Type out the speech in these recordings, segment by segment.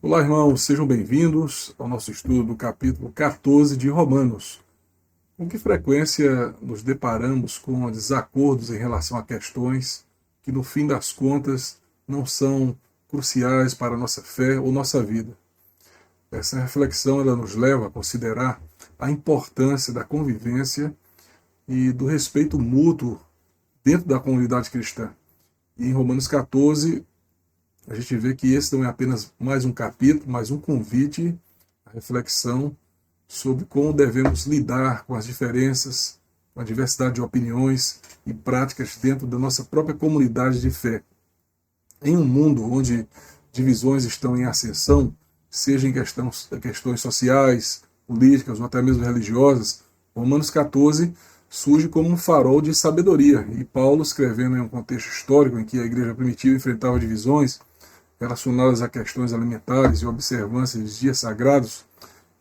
Olá, irmãos, sejam bem-vindos ao nosso estudo do capítulo 14 de Romanos. Com que frequência nos deparamos com desacordos em relação a questões que, no fim das contas, não são cruciais para a nossa fé ou nossa vida? Essa reflexão ela nos leva a considerar a importância da convivência e do respeito mútuo dentro da comunidade cristã. E em Romanos 14, a gente vê que esse não é apenas mais um capítulo, mas um convite à reflexão sobre como devemos lidar com as diferenças, com a diversidade de opiniões e práticas dentro da nossa própria comunidade de fé. Em um mundo onde divisões estão em ascensão, seja em questões sociais, políticas ou até mesmo religiosas, Romanos 14 surge como um farol de sabedoria. E Paulo, escrevendo em um contexto histórico em que a igreja primitiva enfrentava divisões relacionadas a questões alimentares e observância de dias sagrados,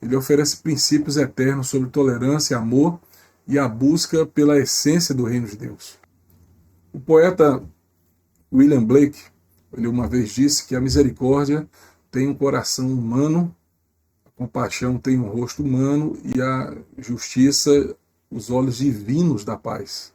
ele oferece princípios eternos sobre tolerância, amor e a busca pela essência do reino de Deus. O poeta William Blake, ele uma vez disse que a misericórdia tem um coração humano, a compaixão tem um rosto humano e a justiça os olhos divinos da paz.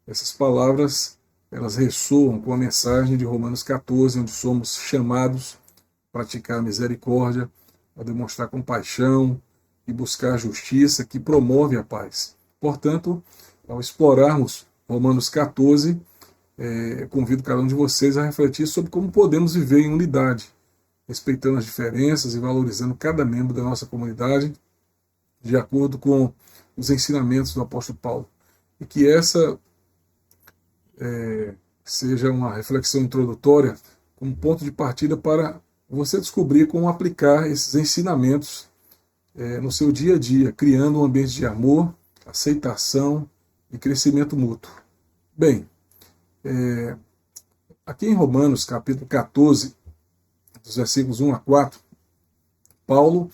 Essas palavras elas ressoam com a mensagem de Romanos 14, onde somos chamados a praticar a misericórdia, a demonstrar compaixão e buscar a justiça que promove a paz. Portanto, ao explorarmos Romanos 14, convido cada um de vocês a refletir sobre como podemos viver em unidade, respeitando as diferenças e valorizando cada membro da nossa comunidade, de acordo com os ensinamentos do apóstolo Paulo. E que essa seja uma reflexão introdutória como ponto de partida para você descobrir como aplicar esses ensinamentos no seu dia a dia, criando um ambiente de amor, aceitação e crescimento mútuo. Bem, aqui em Romanos, capítulo 14, dos versículos 1 a 4, Paulo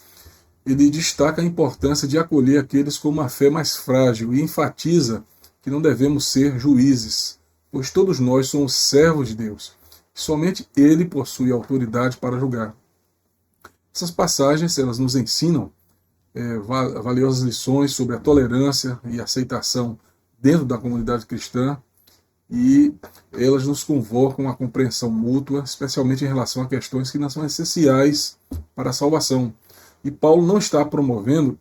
ele destaca a importância de acolher aqueles com uma fé mais frágil e enfatiza que não devemos ser juízes, pois todos nós somos servos de Deus. Somente Ele possui autoridade para julgar. Essas passagens elas nos ensinam valiosas lições sobre a tolerância e aceitação dentro da comunidade cristã e elas nos convocam à compreensão mútua, especialmente em relação a questões que não são essenciais para a salvação. E Paulo não está promovendo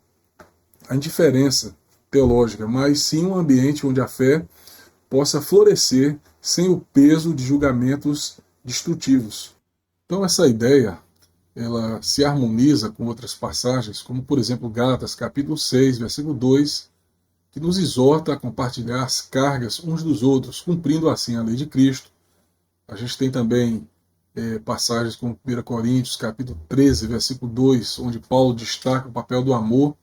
a indiferença teológica, mas sim um ambiente onde a fé possa florescer sem o peso de julgamentos destrutivos. Então essa ideia, ela se harmoniza com outras passagens, como por exemplo Gálatas capítulo 6, versículo 2, que nos exorta a compartilhar as cargas uns dos outros, cumprindo assim a lei de Cristo. A gente tem também passagens como 1 Coríntios capítulo 13, versículo 2, onde Paulo destaca o papel do amor,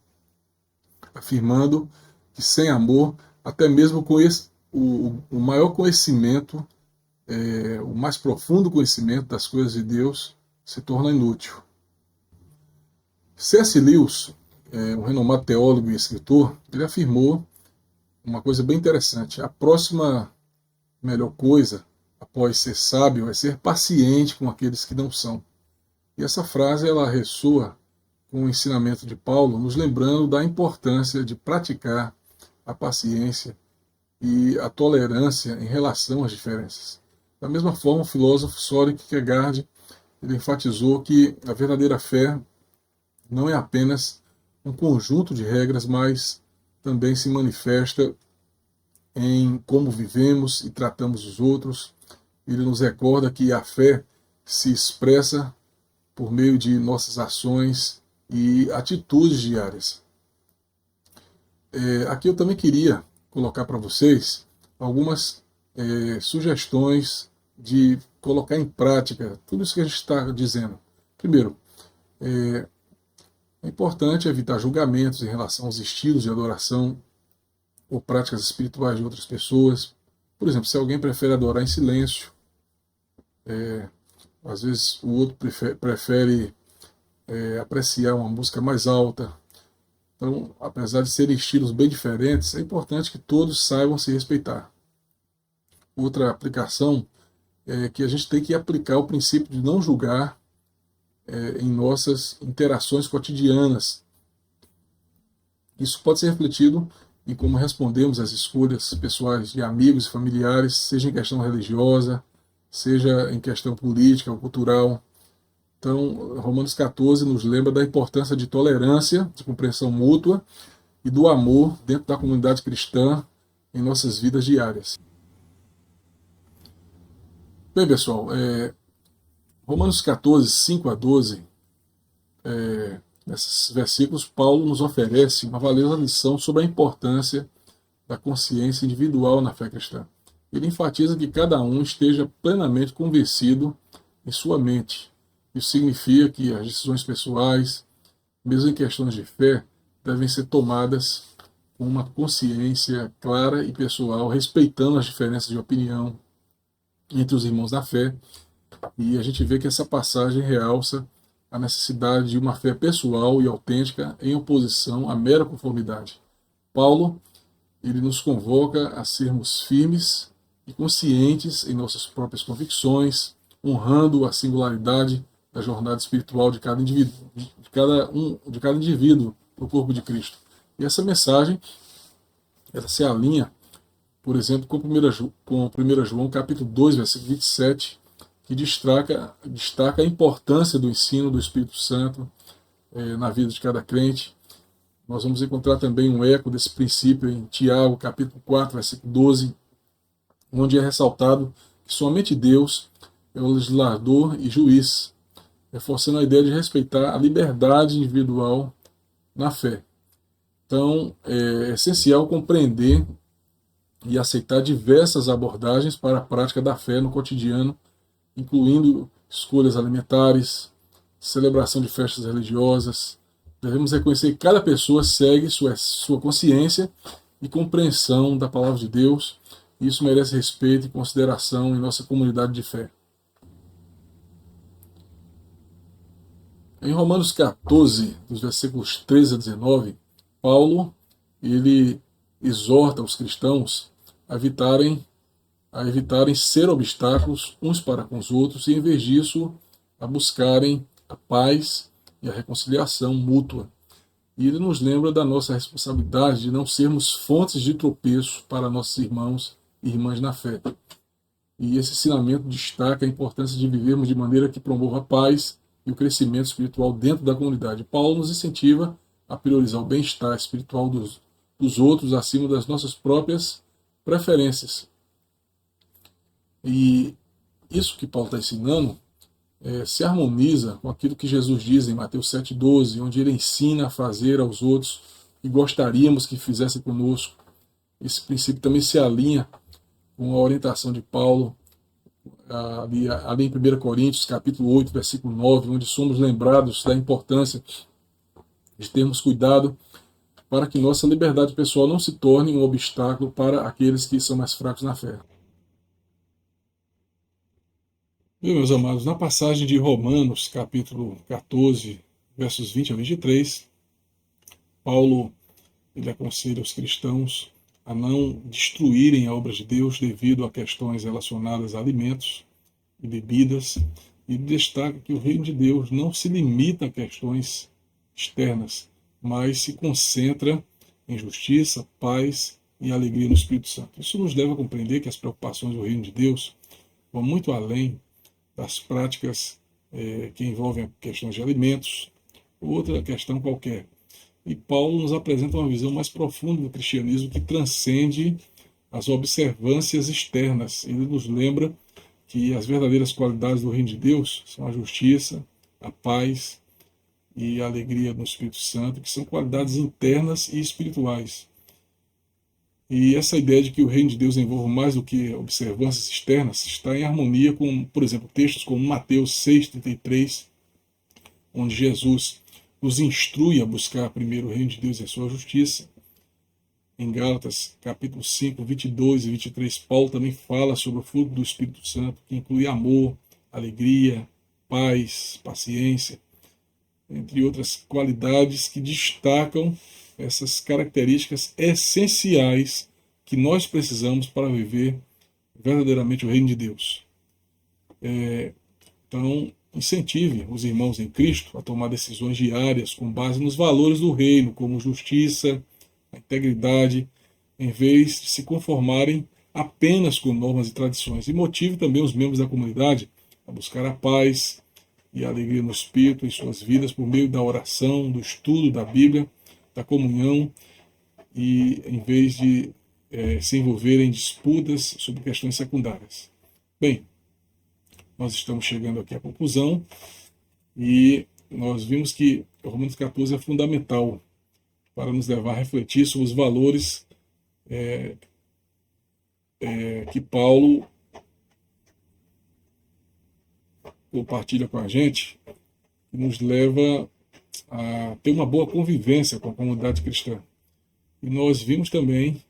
afirmando que sem amor, até mesmo com o maior conhecimento, o mais profundo conhecimento das coisas de Deus se torna inútil. C.S. Lewis, um renomado teólogo e escritor, ele afirmou uma coisa bem interessante: a próxima melhor coisa após ser sábio é ser paciente com aqueles que não são. E essa frase ela ressoa com o ensinamento de Paulo, nos lembrando da importância de praticar a paciência e a tolerância em relação às diferenças. Da mesma forma, o filósofo Søren Kierkegaard ele enfatizou que a verdadeira fé não é apenas um conjunto de regras, mas também se manifesta em como vivemos e tratamos os outros. Ele nos recorda que a fé se expressa por meio de nossas ações e atitudes diárias. Aqui eu também queria colocar para vocês algumas sugestões de colocar em prática tudo isso que a gente está dizendo. Primeiro, é importante evitar julgamentos em relação aos estilos de adoração ou práticas espirituais de outras pessoas. Por exemplo, se alguém prefere adorar em silêncio, às vezes o outro prefere apreciar uma música mais alta. Então, apesar de serem estilos bem diferentes, é importante que todos saibam se respeitar. Outra aplicação é que a gente tem que aplicar o princípio de não julgar em nossas interações cotidianas. Isso pode ser refletido em como respondemos às escolhas pessoais de amigos e familiares, seja em questão religiosa, seja em questão política ou cultural. Então, Romanos 14 nos lembra da importância de tolerância, de compreensão mútua e do amor dentro da comunidade cristã em nossas vidas diárias. Bem, pessoal, Romanos 14, 5 a 12, nesses versículos, Paulo nos oferece uma valiosa lição sobre a importância da consciência individual na fé cristã. Ele enfatiza que cada um esteja plenamente convencido em sua mente. Isso significa que as decisões pessoais, mesmo em questões de fé, devem ser tomadas com uma consciência clara e pessoal, respeitando as diferenças de opinião entre os irmãos da fé. E a gente vê que essa passagem realça a necessidade de uma fé pessoal e autêntica em oposição à mera conformidade. Paulo, ele nos convoca a sermos firmes e conscientes em nossas próprias convicções, honrando a singularidade da jornada espiritual de cada indivíduo, de cada indivíduo no corpo de Cristo. E essa mensagem, ela se alinha, por exemplo, com 1 João capítulo 2, versículo 27, que destaca a importância do ensino do Espírito Santo na vida de cada crente. Nós vamos encontrar também um eco desse princípio em Tiago, capítulo 4, versículo 12, onde é ressaltado que somente Deus é o legislador e juiz, reforçando a ideia de respeitar a liberdade individual na fé. Então, é essencial compreender e aceitar diversas abordagens para a prática da fé no cotidiano, incluindo escolhas alimentares, celebração de festas religiosas. Devemos reconhecer que cada pessoa segue sua consciência e compreensão da palavra de Deus, e isso merece respeito e consideração em nossa comunidade de fé. Em Romanos 14, dos versículos 13 a 19, Paulo ele exorta os cristãos a evitarem ser obstáculos uns para com os outros e, em vez disso, a buscarem a paz e a reconciliação mútua. E ele nos lembra da nossa responsabilidade de não sermos fontes de tropeço para nossos irmãos e irmãs na fé. E esse ensinamento destaca a importância de vivermos de maneira que promova a paz e o crescimento espiritual dentro da comunidade. Paulo nos incentiva a priorizar o bem-estar espiritual dos outros acima das nossas próprias preferências. E isso que Paulo está ensinando se harmoniza com aquilo que Jesus diz em Mateus 7,12, onde ele ensina a fazer aos outros e gostaríamos que fizessem conosco. Esse princípio também se alinha com a orientação de Paulo ali em 1 Coríntios, capítulo 8, versículo 9, onde somos lembrados da importância de termos cuidado para que nossa liberdade pessoal não se torne um obstáculo para aqueles que são mais fracos na fé. Bem, meus amados, na passagem de Romanos, capítulo 14, versos 20 a 23, Paulo ele aconselha os cristãos a não destruírem a obra de Deus devido a questões relacionadas a alimentos e bebidas, e destaca que o reino de Deus não se limita a questões externas, mas se concentra em justiça, paz e alegria no Espírito Santo. Isso nos leva a compreender que as preocupações do reino de Deus vão muito além das práticas que envolvem questões de alimentos, outra questão qualquer. E Paulo nos apresenta uma visão mais profunda do cristianismo que transcende as observâncias externas. Ele nos lembra que as verdadeiras qualidades do reino de Deus são a justiça, a paz e a alegria no Espírito Santo, que são qualidades internas e espirituais. E essa ideia de que o reino de Deus envolve mais do que observâncias externas está em harmonia com, por exemplo, textos como Mateus 6,33, onde Jesus nos instrui a buscar primeiro o reino de Deus e a sua justiça. Em Gálatas, capítulo 5, 22 e 23, Paulo também fala sobre o fruto do Espírito Santo, que inclui amor, alegria, paz, paciência, entre outras qualidades que destacam essas características essenciais que nós precisamos para viver verdadeiramente o reino de Deus. Então, incentive os irmãos em Cristo a tomar decisões diárias com base nos valores do reino, como justiça, a integridade, em vez de se conformarem apenas com normas e tradições. E motive também os membros da comunidade a buscar a paz e a alegria no Espírito em suas vidas por meio da oração, do estudo da Bíblia, da comunhão, e em vez de se envolverem em disputas sobre questões secundárias. Bem, nós estamos chegando aqui à conclusão e nós vimos que Romanos 14 é fundamental para nos levar a refletir sobre os valores que Paulo compartilha com a gente, que nos leva a ter uma boa convivência com a comunidade cristã. E nós vimos também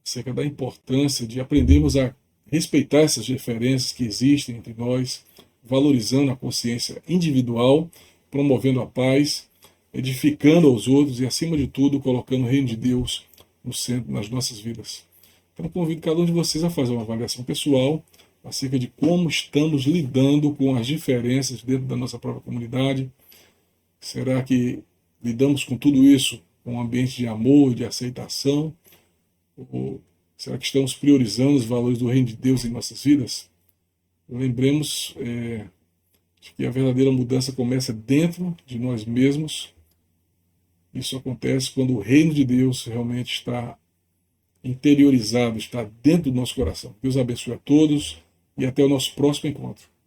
acerca da importância de aprendermos a respeitar essas diferenças que existem entre nós, valorizando a consciência individual, promovendo a paz, edificando aos outros e, acima de tudo, colocando o reino de Deus no centro das nossas vidas. Então, convido cada um de vocês a fazer uma avaliação pessoal acerca de como estamos lidando com as diferenças dentro da nossa própria comunidade. Será que lidamos com tudo isso com um ambiente de amor e de aceitação? Ou será que estamos priorizando os valores do reino de Deus em nossas vidas? Lembremos de que a verdadeira mudança começa dentro de nós mesmos. Isso acontece quando o reino de Deus realmente está interiorizado, está dentro do nosso coração. Deus abençoe a todos e até o nosso próximo encontro.